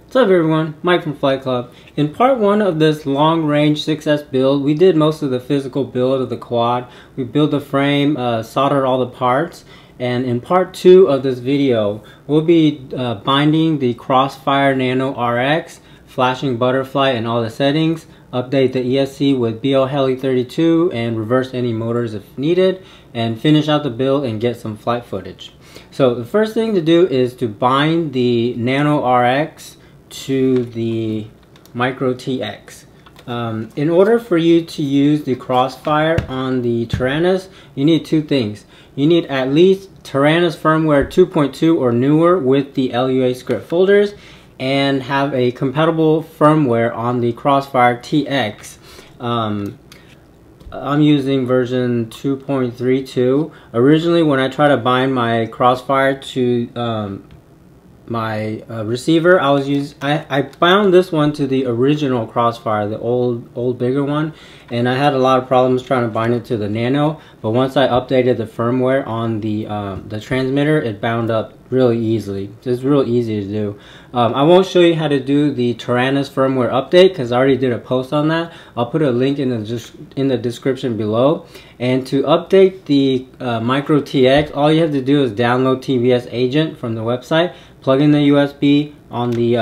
What's up everyone, Mike from FlightClub. In part 1 of this long-range 6S build, we did most of the physical build of the quad. We built the frame, soldered all the parts, and in part 2 of this video, we'll be binding the Crossfire Nano RX, flashing ButterFlight and all the settings, update the ESC with BL Heli 32 and reverse any motors if needed, and finish out the build and get some flight footage. So the first thing to do is to bind the Nano RX to the Micro TX. In order for you to use the Crossfire on the Tyrannus, you need two things. You need at least Tyrannus firmware 2.2 or newer with the LUA script folders, and have a compatible firmware on the Crossfire TX. I'm using version 2.32. Originally, when I tried to bind my Crossfire to my receiver, I bound this one to the original Crossfire, the old bigger one, and I had a lot of problems trying to bind it to the Nano. But once I updated the firmware on the transmitter, it bound up really easily. It's real easy to do. I won't show you how to do the Tyrannus firmware update because I already did a post on that. I'll put a link in the description below. And to update the Micro TX, all you have to do is download TBS Agent from the website, plug in the USB on the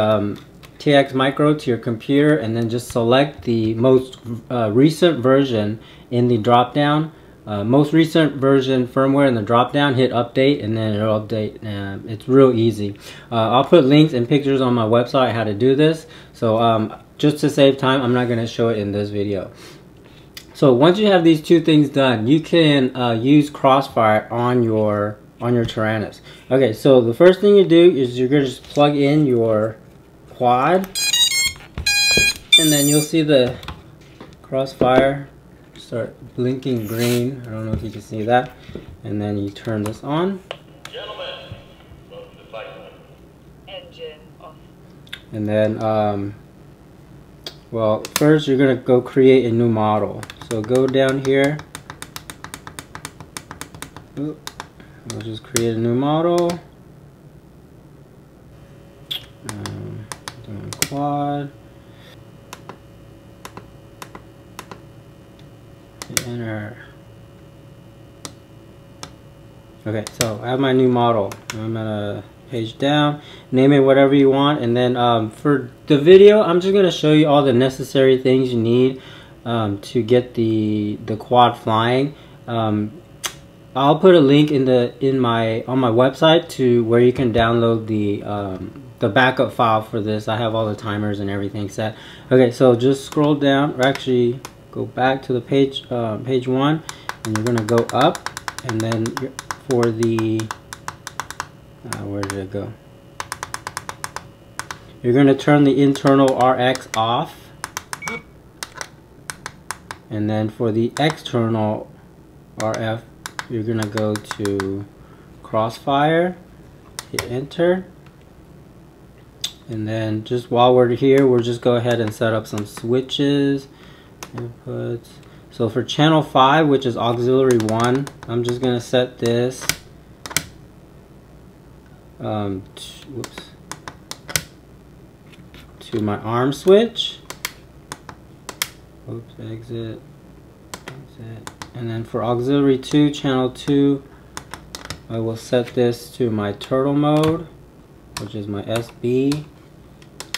TX Micro to your computer, and then just select the most recent version in the drop down. Most recent version firmware in the drop down, hit update, and then it'll update. It's real easy. I'll put links and pictures on my website how to do this. So just to save time, I'm not going to show it in this video. So once you have these two things done, you can use Crossfire on your Tyrannus. Okay, so the first thing you do is you're going to just plug in your quad, and then you'll see the Crossfire start blinking green. I don't know if you can see that. And then you turn this on. Gentlemen, welcome to FlightClub. Engine off. And then, well, first you're gonna go create a new model. So go down here. We'll just create a new model. Doing quad. Enter. Okay, so I have my new model. I'm gonna page down, name it whatever you want, and then for the video, I'm just gonna show you all the necessary things you need to get the quad flying. I'll put a link on my website to where you can download the backup file for this. I have all the timers and everything set. Okay, so just scroll down, or actually go back to the page 1, and you're gonna go up, and then for the where did it go? You're gonna turn the internal RX off, and then for the external RF, you're gonna go to Crossfire, hit enter, and then just while we're here, we'll just go ahead and set up some switches. Inputs. So for channel 5, which is auxiliary 1, I'm just gonna set this to my arm switch. Oops, exit. And then for auxiliary 2, channel 2, I will set this to my turtle mode, which is my SB.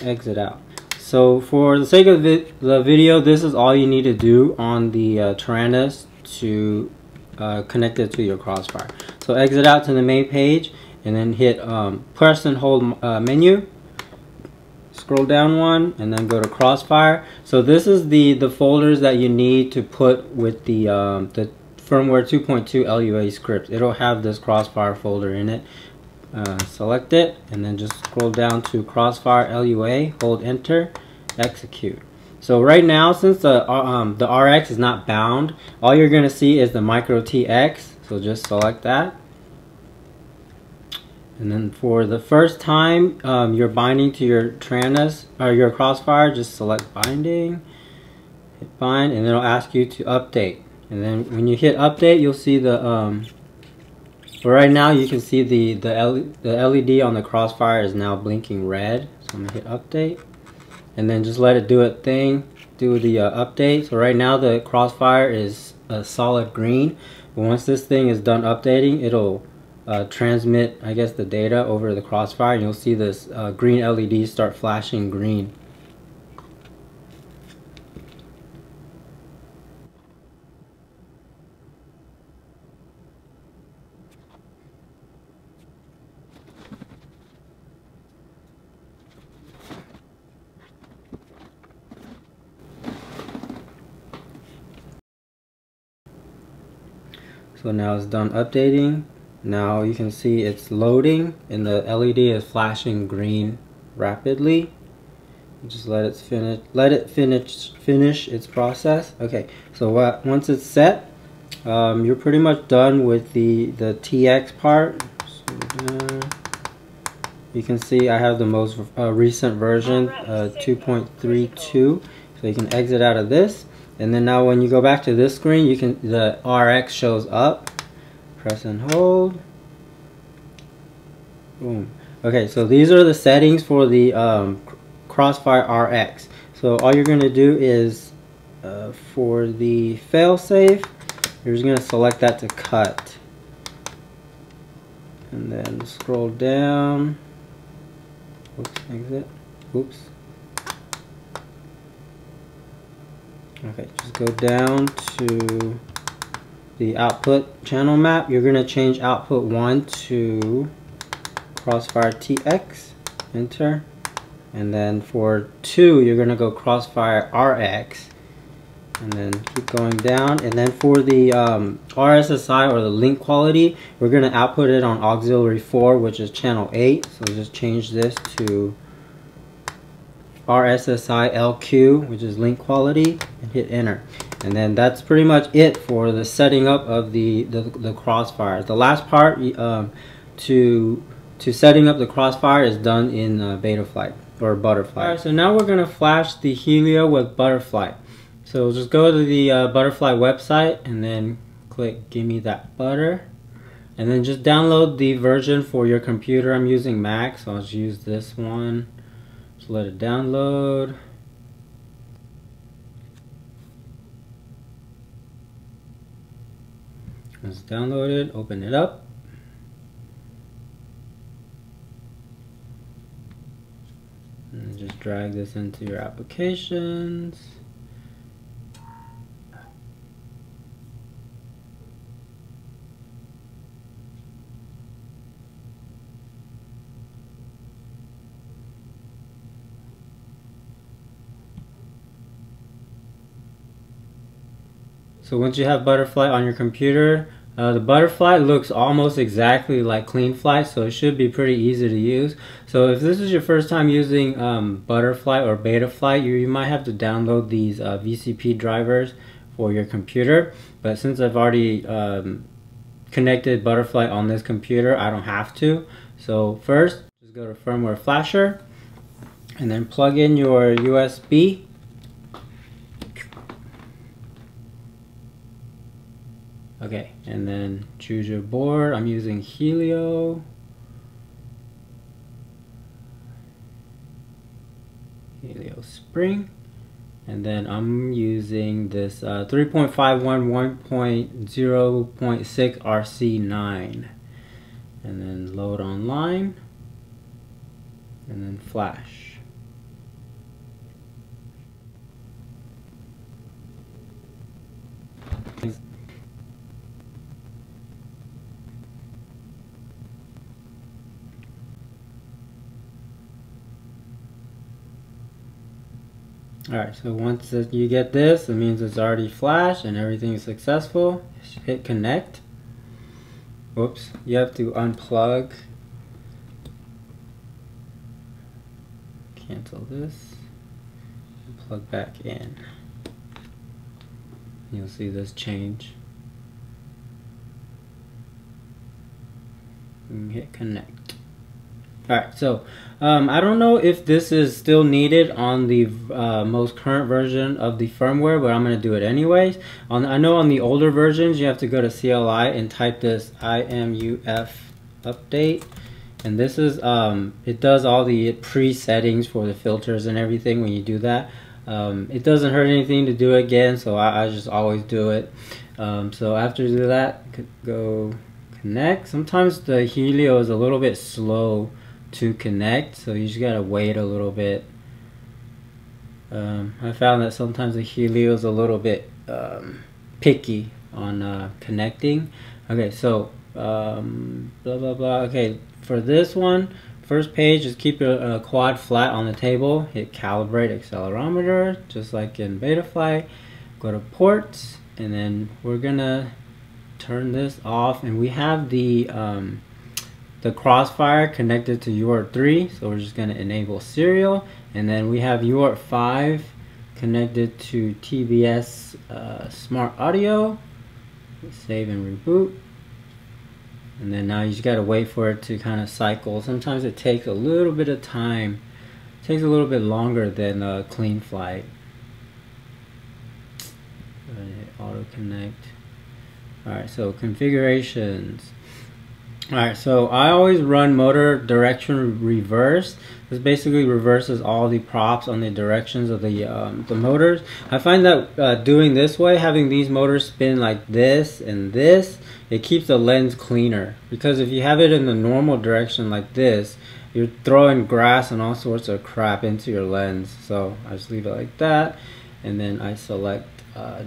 Exit out. So for the sake of the video, this is all you need to do on the Tyrannus to connect it to your Crossfire. So exit out to the main page, and then hit press and hold menu. Scroll down one, and then go to Crossfire. So this is the folders that you need to put with the firmware 2.2 LUA script. It'll have this Crossfire folder in it. Select it, and then just scroll down to Crossfire LUA, hold enter, execute. So right now, since the RX is not bound, all you're going to see is the Micro TX, so just select that. And then for the first time you're binding to your Tyrannus or your Crossfire, just select binding, hit bind, and it'll ask you to update. And then when you hit update, you'll see the But right now you can see the LED on the Crossfire is now blinking red. So I'm gonna hit update, and then just let it do its thing, do the update. So right now the Crossfire is a solid green, but once this thing is done updating, it'll transmit, I guess, the data over the Crossfire, and you'll see this green LED start flashing green. So now it's done updating. Now you can see it's loading and the LED is flashing green rapidly. Just let it finish its process. Okay, so once it's set, you're pretty much done with the TX part. So, you can see I have the most recent version, 2.32. So you can exit out of this. And then now when you go back to this screen, you can, the RX shows up. Press and hold. Boom. Okay, so these are the settings for the Crossfire RX. So all you're going to do is for the failsafe, you're just going to select that to cut. And then scroll down. Oops, exit. Oops. Okay, just go down to the output channel map. You're going to change output 1 to Crossfire TX, enter. And then for 2, you're going to go Crossfire RX. And then keep going down. And then for the RSSI, or the link quality, we're going to output it on auxiliary 4, which is channel 8. So just change this to RSSI LQ, which is link quality, and hit enter. And then that's pretty much it for the setting up of the Crossfire. The last part to setting up the Crossfire is done in BetaFlight or ButterFlight. Alright, so now we're going to flash the Helio with ButterFlight. So just go to the ButterFlight website and then click give me that butter. And then just download the version for your computer. I'm using Mac, so I'll just use this one. Just let it download. Once it's downloaded, open it up. And just drag this into your applications. So once you have ButterFlight on your computer, the ButterFlight looks almost exactly like CleanFlight, so it should be pretty easy to use. So if this is your first time using ButterFlight or BetaFlight, you might have to download these VCP drivers for your computer. But since I've already connected ButterFlight on this computer, I don't have to. So first, just go to Firmware Flasher, and then plug in your USB. Okay, and then choose your board. I'm using Helio. Helio Spring. And then I'm using this 3.51 1.0.6 RC9. And then load online. And then flash. Alright, so once you get this, it means it's already flashed and everything is successful. Hit connect. Whoops, you have to unplug. Cancel this. And plug back in. You'll see this change. And hit connect. Alright, so I don't know if this is still needed on the most current version of the firmware, but I'm going to do it anyways. I know on the older versions you have to go to CLI and type this IMUF update, And this is it does all the pre-settings for the filters and everything when you do that. It doesn't hurt anything to do it again, so I just always do it. So after you do that, go connect. Sometimes the Helio is a little bit slow to connect, so you just gotta wait a little bit. I found that sometimes the Helio is a little bit picky on connecting. Okay, so blah blah blah. Okay, for this one, first page, just keep your quad flat on the table. Hit calibrate accelerometer, just like in ButterFlight. Go to ports, and then we're gonna turn this off. And we have the Crossfire connected to UART 3, so we're just gonna enable serial. And then we have UART 5 connected to TBS Smart Audio. Save and reboot. And then now you just gotta wait for it to kind of cycle. Sometimes it takes a little bit of time. It takes a little bit longer than clean flight. Auto connect. Alright, so configurations. Alright, so I always run motor direction reverse. This basically reverses all the props on the directions of the motors. I find that doing this way, having these motors spin like this and this, it keeps the lens cleaner. Because if you have it in the normal direction like this, you're throwing grass and all sorts of crap into your lens. So I just leave it like that, and then I select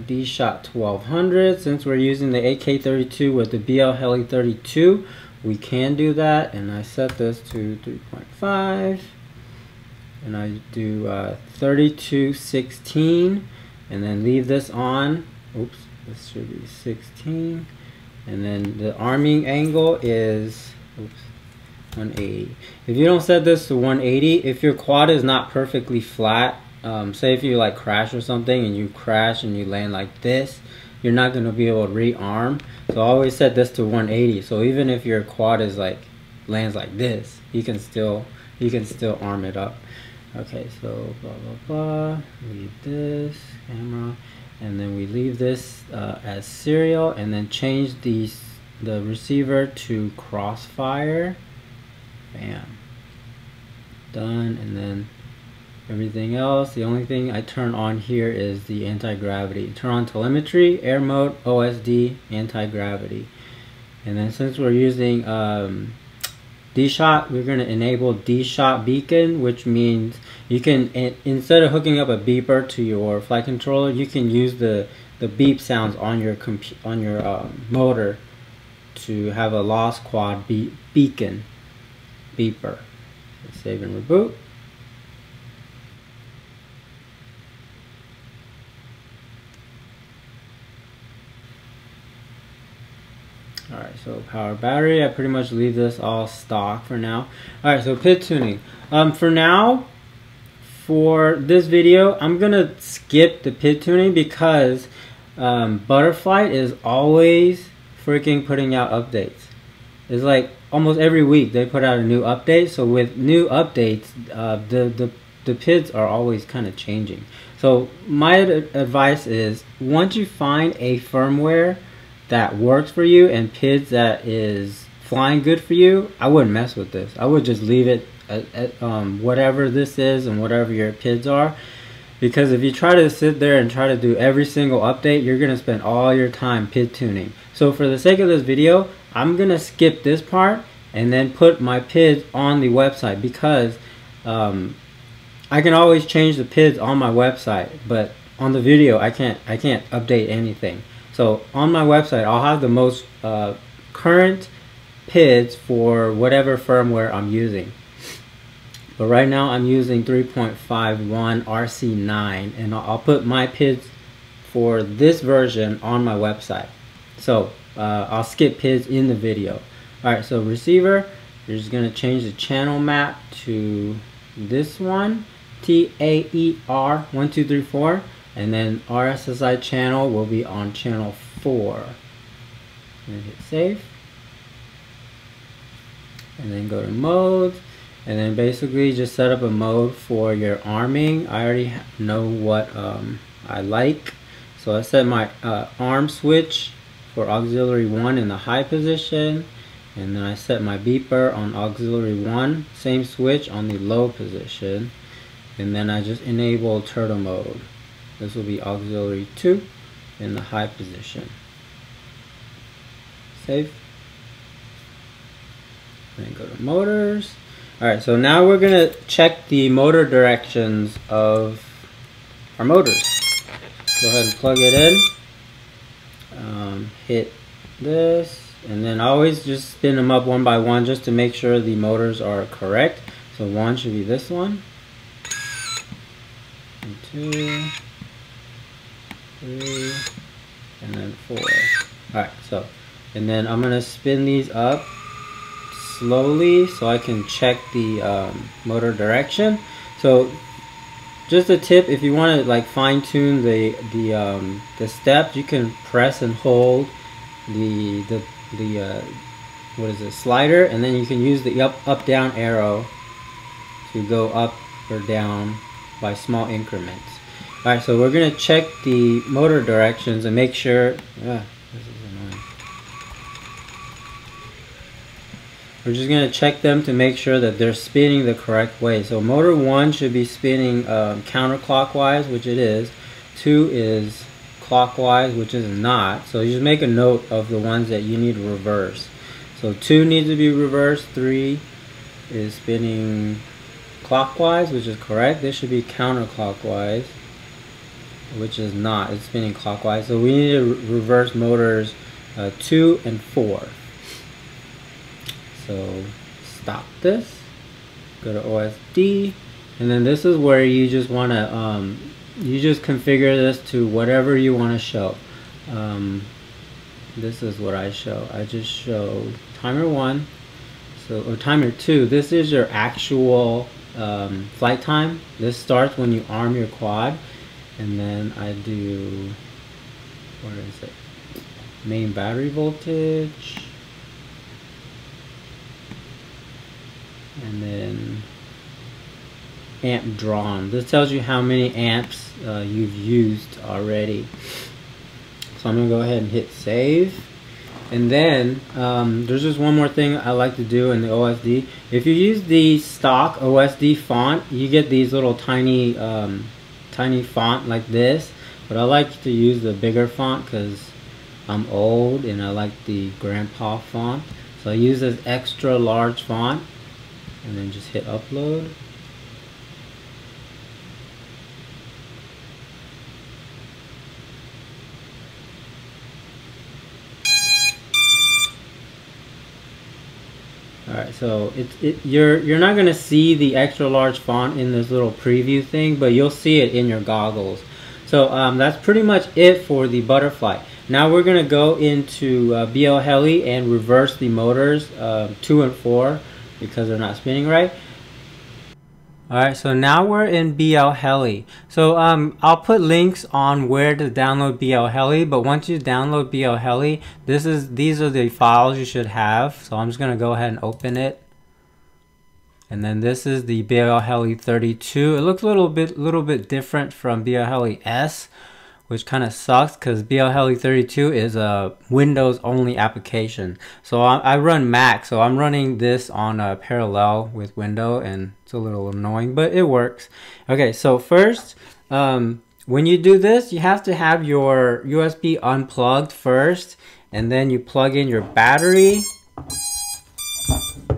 D-Shot 1200. Since we're using the AK32 with the BL Heli 32, we can do that, and I set this to 3.5, and I do 3216, and then leave this on. Oops, this should be 16, and then the arming angle is 180. If you don't set this to 180, if your quad is not perfectly flat, say if you like crash or something and you crash and you land like this, you're not going to be able to rearm. So I always set this to 180. So even if your quad is like lands like this, you can still arm it up. Okay, so blah blah blah. Leave this camera, and then we leave this as serial, and then change the receiver to Crossfire. Bam. Done, and then everything else, the only thing I turn on here is the anti-gravity. Turn on telemetry, air mode, OSD, anti-gravity. And then since we're using D-Shot, we're going to enable D-Shot beacon, which means you can, instead of hooking up a beeper to your flight controller, you can use the beep sounds on your motor to have a lost quad beacon beeper. Save and reboot. Alright, so power battery, I pretty much leave this all stock for now. Alright, so PID tuning. For now, for this video, I'm gonna skip the PID tuning because ButterFlight is always freaking putting out updates. It's like almost every week they put out a new update. So with new updates, the PIDs are always kind of changing. So my advice is, once you find a firmware that works for you and PIDs that is flying good for you, I wouldn't mess with this. I would just leave it at whatever this is and whatever your PIDs are, because if you try to sit there and try to do every single update, you're gonna spend all your time PID tuning. So for the sake of this video, I'm gonna skip this part and then put my PIDs on the website, because I can always change the PIDs on my website, but on the video I can't update anything. So on my website, I'll have the most current PIDs for whatever firmware I'm using. But right now I'm using 3.51 RC9, and I'll put my PIDs for this version on my website. So I'll skip PIDs in the video. Alright, so receiver, you're just going to change the channel map to this one, TAER 1234. And then RSSI channel will be on channel 4. And hit save. And then go to modes. And then basically just set up a mode for your arming. I already know what I like. So I set my arm switch for auxiliary 1 in the high position. And then I set my beeper on auxiliary 1, same switch on the low position, and then I just enable turtle mode. This will be auxiliary 2 in the high position. Save. Then go to motors. Alright, so now we're going to check the motor directions of our motors. Go ahead and plug it in. Hit this. And then always just spin them up one by one just to make sure the motors are correct. So 1 should be this one. And 2, 3, and then 4. Alright, so, and then I'm going to spin these up slowly so I can check the motor direction. So just a tip, if you want to like fine tune the steps, you can press and hold the what is it, slider, and then you can use the up down arrow to go up or down by small increments. Alright, so we're gonna check the motor directions and make sure this is annoying. We're just going to check them to make sure that they're spinning the correct way. So motor 1 should be spinning counterclockwise, which it is. 2 is clockwise, which is not. So you just make a note of the ones that you need to reverse. So 2 needs to be reversed. 3 is spinning clockwise, which is correct. This should be counterclockwise, which is not. It's spinning clockwise. So we need to reverse motors 2 and 4. So stop this, go to OSD, and then this is where you just want to you just configure this to whatever you want to show. This is what I show. I just show timer 1, or timer 2. This is your actual flight time. This starts when you arm your quad, and then I do, what is it, main battery voltage. And then amp drawn. This tells you how many amps you've used already. So I'm going to go ahead and hit save. And then there's just one more thing I like to do in the OSD. If you use the stock OSD font, you get these little tiny tiny font like this. But I like to use the bigger font because I'm old and I like the grandpa font. So I use this extra large font. And then just hit upload. Alright, so you're not gonna see the extra large font in this little preview thing, but you'll see it in your goggles. So that's pretty much it for the ButterFlight. Now we're gonna go into BL Heli and reverse the motors 2 and 4. Because they're not spinning right. Alright, so now we're in BL Heli. So I'll put links on where to download BL Heli, but once you download BL Heli, these are the files you should have. So I'm just gonna go ahead and open it. And then this is the BL Heli 32. It looks a little bit different from BL Heli S, which kind of sucks because BL Heli 32 is a Windows only application. So I run Mac, so I'm running this on a parallel with Windows, and it's a little annoying, but it works. Okay, so first, when you do this, you have to have your USB unplugged first, and then you plug in your battery,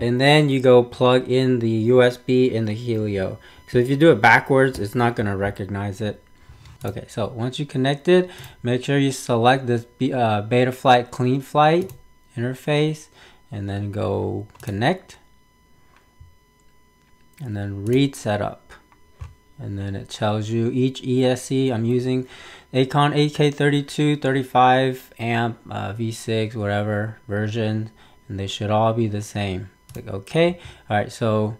and then you go plug in the USB in the Helio. So if you do it backwards, it's not going to recognize it. Okay, so once you connect it, make sure you select this BetaFlight Clean Flight interface, and then go connect, and then read setup. And then it tells you each ESC. I'm using Acon AK32, 35 amp, V6, whatever version, and they should all be the same. Click OK. Alright, so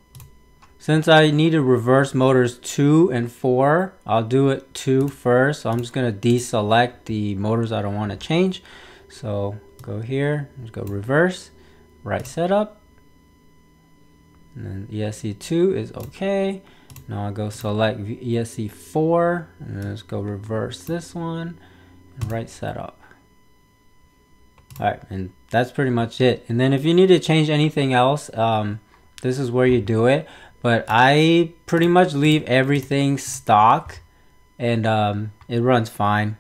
since I need to reverse motors 2 and 4, I'll do it 2 first. So I'm just going to deselect the motors I don't want to change. So go here, just go reverse, right setup, and then ESC 2 is okay. Now I'll go select ESC 4, and then let's go reverse this one, and right setup. Alright, and that's pretty much it. And then if you need to change anything else, this is where you do it. But I pretty much leave everything stock, and it runs fine.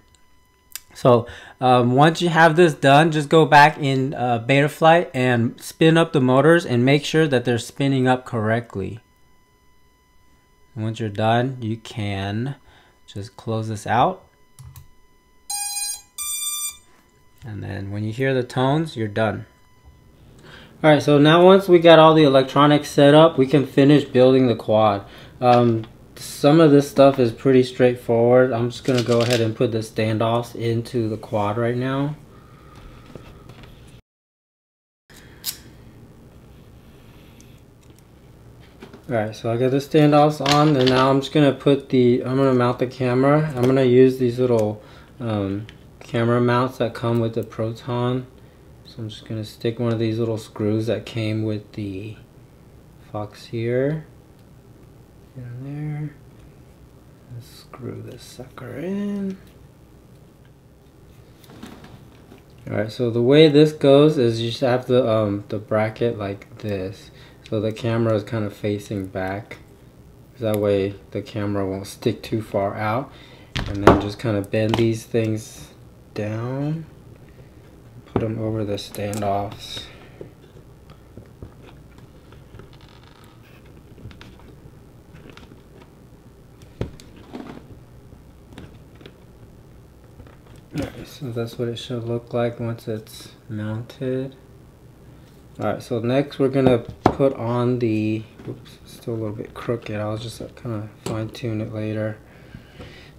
So once you have this done, just go back in ButterFlight and spin up the motors and make sure that they're spinning up correctly. And once you're done, you can just close this out. And then when you hear the tones, you're done. Alright, so now once we got all the electronics set up, we can finish building the quad. Some of this stuff is pretty straightforward. I'm just going to go ahead and put the standoffs into the quad right now. Alright, so I got the standoffs on, and now I'm just going to mount the camera. I'm going to use these little camera mounts that come with the Proton. So I'm just going to stick one of these little screws that came with the Fox here. In there. Let's screw this sucker in. Alright, so the way this goes is you just have the bracket like this. So the camera is kind of facing back. That way the camera won't stick too far out. And then just kind of bend these things down. Put them over the standoffs. Alright, so that's what it should look like once it's mounted. Alright, so next we're going to put on the, oops, still a little bit crooked, I'll just kind of fine tune it later.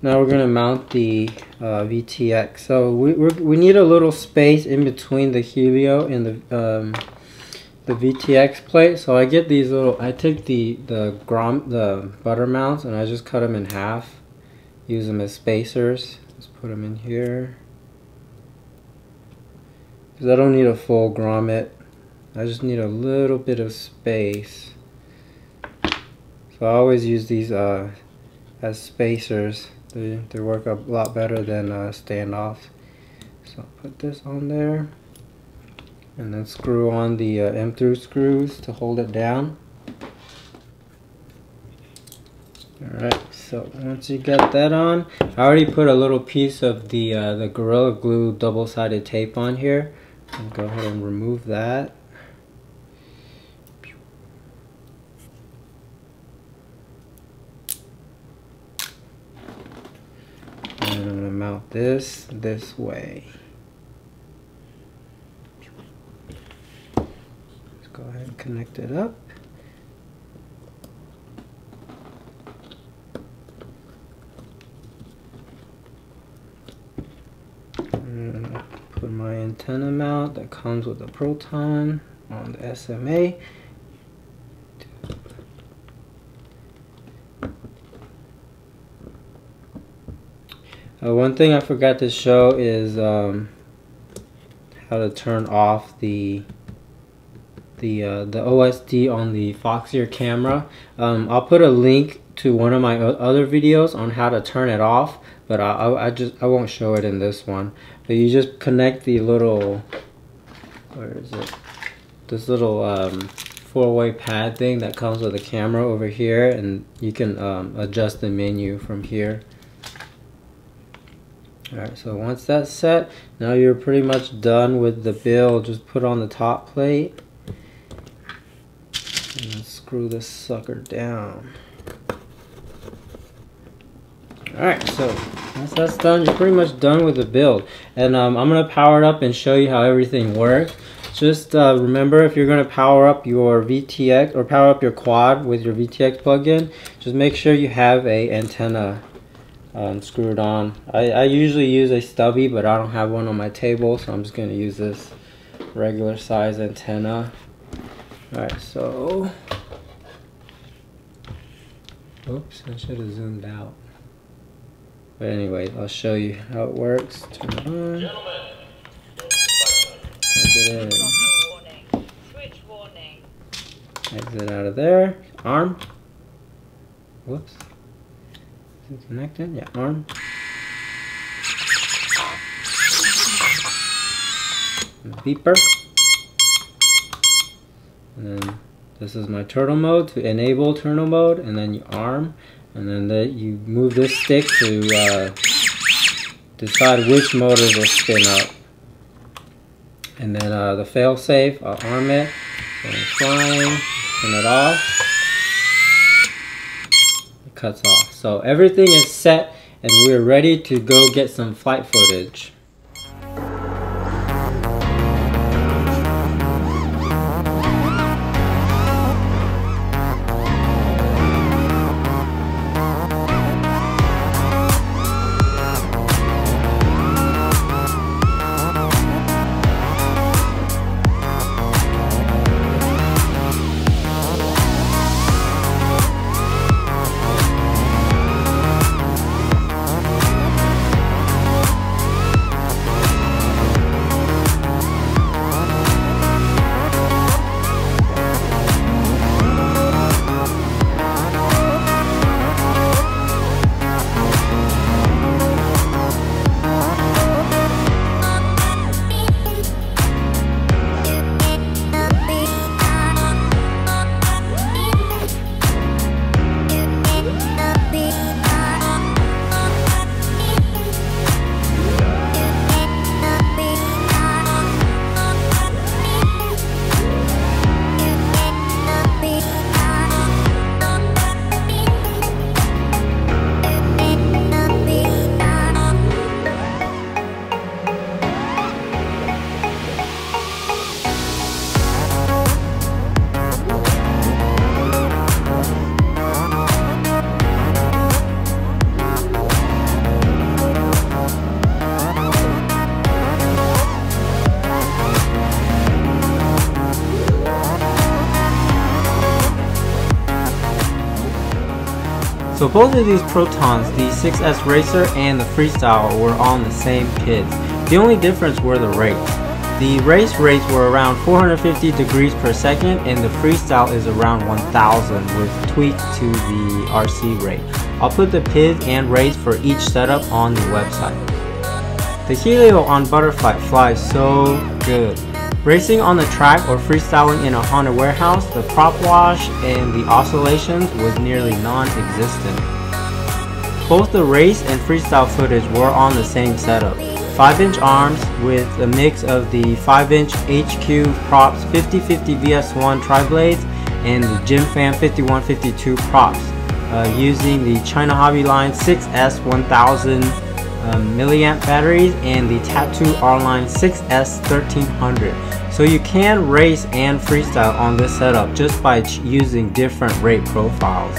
Now we're going to mount the VTX. So we need a little space in between the Helio and the VTX plate. So I get these little, I take the butter mounts and I just cut them in half. Use them as spacers. Let's put them in here. Because I don't need a full grommet. I just need a little bit of space. So I always use these as spacers. They work a lot better than standoffs. So I'll put this on there. And then screw on the M-through screws to hold it down. Alright, so once you get that on, I already put a little piece of the Gorilla Glue double-sided tape on here. I'll go ahead and remove that. And I'm going to mount this way. Let's go ahead and connect it up. And put my antenna mount that comes with a Proton on the SMA. One thing I forgot to show is how to turn off the OSD on the Foxeer camera. I'll put a link to one of my other videos on how to turn it off, but I won't show it in this one. But you just connect the little, where is it? This little 4-way pad thing that comes with the camera over here, and you can adjust the menu from here. Alright, so once that's set, now you're pretty much done with the build. Just put on the top plate and screw this sucker down. Alright, so once that's done, you're pretty much done with the build. And I'm going to power it up and show you how everything works. Just remember, if you're going to power up your VTX or power up your quad with your VTX plug-in, just make sure you have a antenna screwed on. I usually use a stubby, but I don't have one on my table, so I'm just going to use this regular size antenna. Alright, so oops, I should have zoomed out. But anyway, I'll show you how it works. Turn it on. Plug it in. Switch warning. Exit out of there. Arm. Whoops. Is it connected? Yeah, arm. Beeper. And then this is my turtle mode to enable turtle mode, and then you arm, and then you move this stick to decide which motors will spin up. And then the fail-safe, I'll arm it, and flying, turn it off, it cuts off. So everything is set, and we're ready to go get some flight footage. So both of these Protons, the 6S Racer and the Freestyle, were on the same kids. The only difference were the rates. The race rates were around 450 degrees per second, and the Freestyle is around 1000 with tweaked to the RC rate. I'll put the PID and rates for each setup on the website. The Helio on ButterFlight flies so good. Racing on the track or freestyling in a Honda warehouse, the prop wash and the oscillations was nearly non-existent. Both the race and freestyle footage were on the same setup. 5-inch arms with a mix of the 5-inch HQ props 5050 VS1 tri-blades and the Gym Fan 5152 props using the China Hobby Line 6S 1000 milliamp batteries and the Tattoo R-Line 6S 1300. So you can race and freestyle on this setup just by using different rate profiles.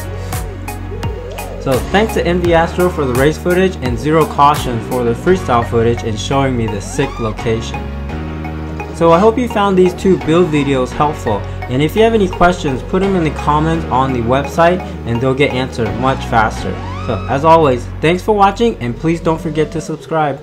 So thanks to NV Astro for the race footage and Zero Caution for the freestyle footage and showing me the sick location. So I hope you found these two build videos helpful, and if you have any questions, put them in the comments on the website and they'll get answered much faster. So as always, thanks for watching, and please don't forget to subscribe.